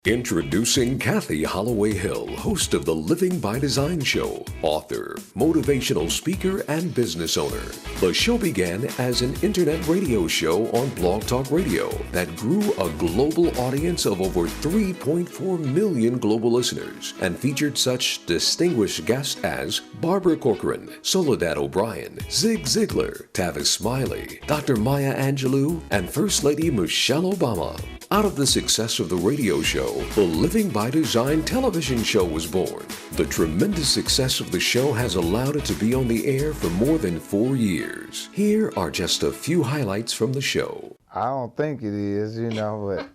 Introducing Kathy Holloway Hill, host of the Living by Design show, author, motivational speaker, and business owner. The show began as an internet radio show on Blog Talk Radio that grew a global audience of over 3.4 million global listeners and featured such distinguished guests as Barbara Corcoran, Soledad O'Brien, Zig Ziglar, Tavis Smiley, Dr. Maya Angelou, and First Lady Michelle Obama. Out of the success of the radio show, the Living by Design television show was born. The tremendous success of the show has allowed it to be on the air for more than 4 years. Here are just a few highlights from the show. I don't think it is, but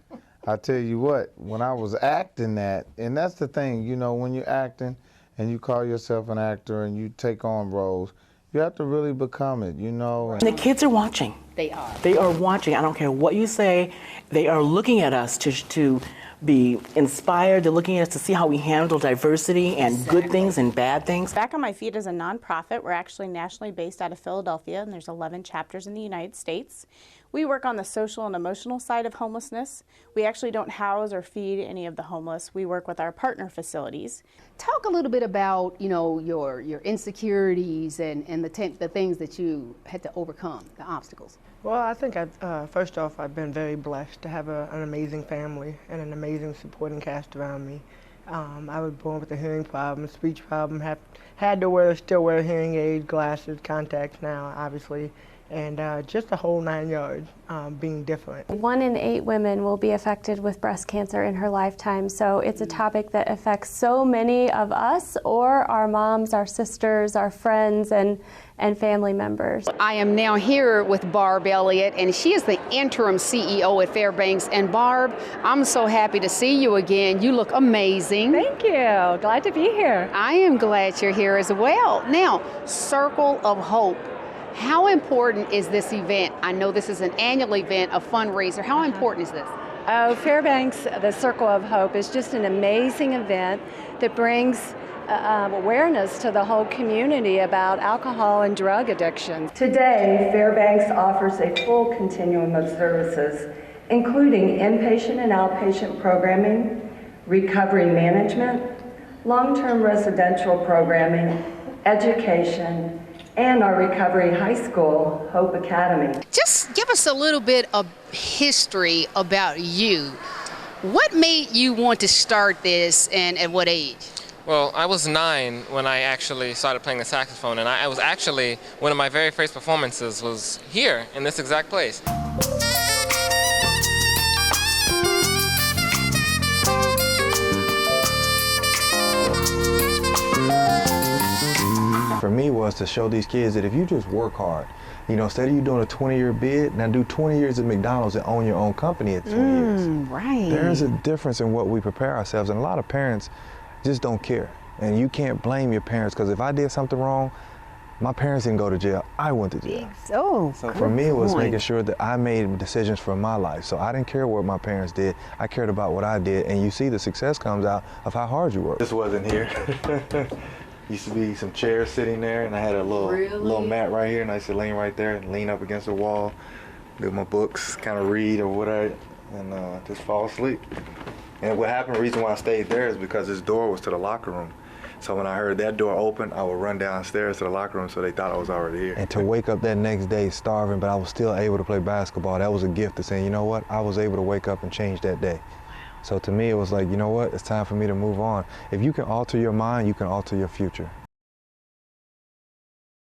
I tell you what, when I was acting that, and that's the thing, when you're acting and you call yourself an actor and you take on roles, you have to really become it, And the kids are watching. They are. They are watching. I don't care what you say. They are looking at us to be inspired. They're looking at us to see how we handle diversity and good things and bad things. Back on My Feet is a nonprofit. We're actually nationally based out of Philadelphia, and there's 11 chapters in the United States. We work on the social and emotional side of homelessness. We actually don't house or feed any of the homeless. We work with our partner facilities. Talk a little bit about, your insecurities and the things that you had to overcome, the obstacles. Well, I think first off, I've been very blessed to have an amazing family and an amazing supporting cast around me. I was born with a hearing problem, speech problem, still wear hearing aids, glasses, contacts now, obviously, and just the whole 9 yards, being different. 1 in 8 women will be affected with breast cancer in her lifetime, so it's a topic that affects so many of us or our moms, our sisters, our friends, and family members. I am now here with Barb Elliott, and she is the interim CEO at Fairbanks. And Barb, I'm so happy to see you again. You look amazing. Thank you. Glad to be here. I am glad you're here as well. Now, Circle of Hope. How important is this event? I know this is an annual event, a fundraiser. How important is this? Oh, Fairbanks, the Circle of Hope is just an amazing event that brings awareness to the whole community about alcohol and drug addiction. Today, Fairbanks offers a full continuum of services, including inpatient and outpatient programming, recovery management, long-term residential programming, education, and our recovery high school, Hope Academy. Just give us a little bit of history about you. What made you want to start this, and at what age? Well, I was 9 when I actually started playing the saxophone, and I was actually, one of my very first performances was here in this exact place. For me was to show these kids that if you just work hard, instead of you doing a 20-year bid, now do 20 years at McDonald's and own your own company at 20 years. Right. There's a difference in what we prepare ourselves, and a lot of parents just don't care. And you can't blame your parents, because if I did something wrong, my parents didn't go to jail, I went to jail. So for me, it was making sure that I made decisions for my life. So I didn't care what my parents did, I cared about what I did, and you see the success comes out of how hard you work. This wasn't here. Used to be some chairs sitting there, and I had a little mat right here, and I used to lean right there and lean up against the wall, do my books, kind of read or whatever, and just fall asleep. And what happened, the reason why I stayed there is because this door was to the locker room. So when I heard that door open, I would run downstairs to the locker room, so they thought I was already here. And to wake up that next day starving, but I was still able to play basketball, that was a gift to saying, you know what, I was able to wake up and change that day. So to me, it was like, you know what, it's time for me to move on. If you can alter your mind, you can alter your future.